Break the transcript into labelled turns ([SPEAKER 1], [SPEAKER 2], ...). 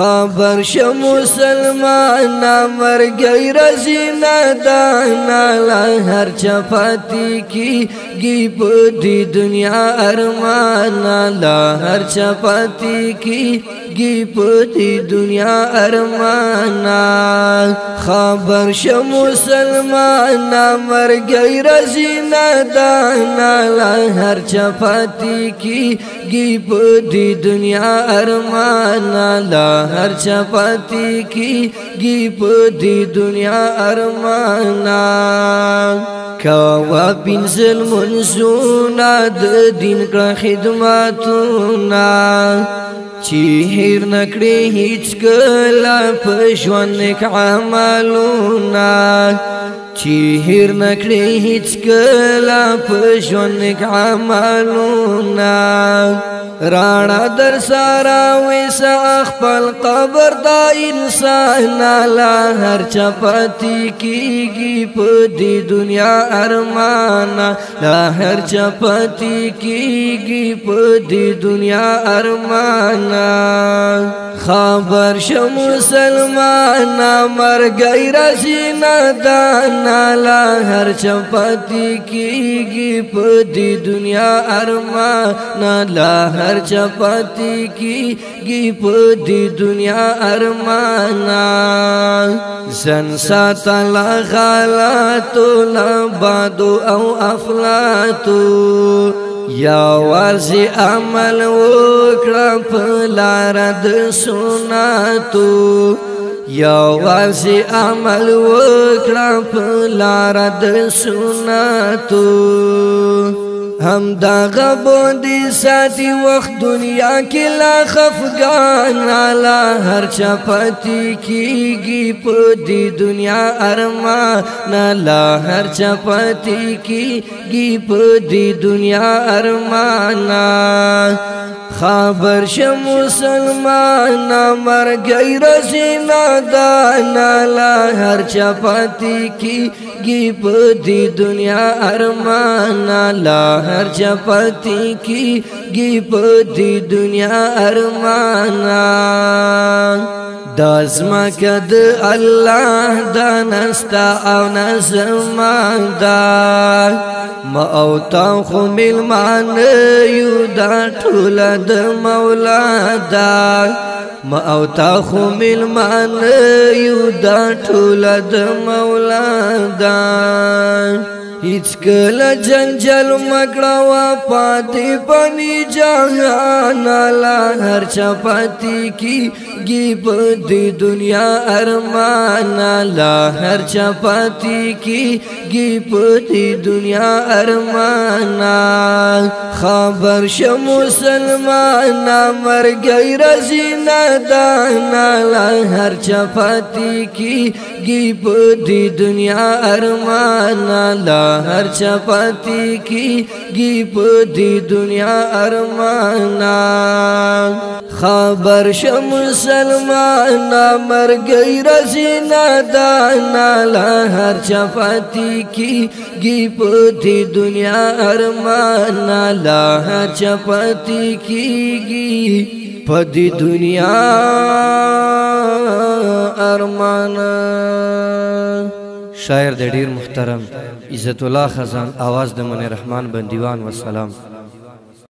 [SPEAKER 1] خبر ش مسلمان مرګي رزینا دانا لا هر چپاتی کی گی پدی دنیا ارمانا لا هر چپاتی کی گی پدی دنیا ارمانا خبر ش مسلمان مرګي رزینا دانا لا هر چپاتی کی گی پدی دنیا ارمانا لا ہر چپاتی کی گی پدی دنیا ارمانا کوا پنزل منزونا د دین کړه خدماتونا چی هیر نکړي هیڅ کله په ژوند کې عملونا چی هیر نکړي هیڅ کله په ژوند کې عملونا رانا در سارا ویسا خپل قبر دا انسان لا هر چپاتی کیگی پدی دنیا ارمانا لا هر چپاتی کیگی پدی دنیا ارمانا خبر ش مسلمان مرګي رزینا دانا لا هر چپاتی کیگی پدی دنیا ارمانا لا ہر چپاتی کی گی پدی دنیا ارمانا زن ساتا لا غالاتو لا بادو او افلاتو یا وارزی عمل وکړه په لار د سنتو یا وارزی عمل وکړه په لار د سنتو ہم دا غبوندی ساتی وقت دنیا کی لا خفگان لا ہر چپاتی کیگی پدی دنیا ارمان لا ہر چپاتی کیگی پدی دنیا ارمانا خبر ش مسلمان مرګي رزینا دانا لا هر چپاتی کیگی پدی دنیا ارمانا لا ہر چپاتی کیگی پدی دنیا ارمانا دازما کد الله دانستا او نزمان دا ما او تا خو ملمان یو دا ټول د مولا دا ما او تا خو ملمان یو دا ټول د مولا دا هیڅ کله جنجال مګړوا پاتې پني جهان لا هر چپاتی کی گی پدی دنیا ارمانا لا ہر چپاتی کی گی پدی دنیا ارمانا خبر ش مسلمان مرګي رزینا دانا لا ہر چپاتی کی گی پدی دنیا ارمانا لا ہر چپاتی کی گی پدی دنیا ارمانا خبر ش مسلمان مرګي رزینا دانا لا ہر چپاتی کی گی پدی دنیا ارمانا لا ہر چپاتی کی گی پدی دنیا ارمانا
[SPEAKER 2] شاعر د ډیر محترم عزت الله خزان، आवाज د من رحمان بندیوان. والسلام.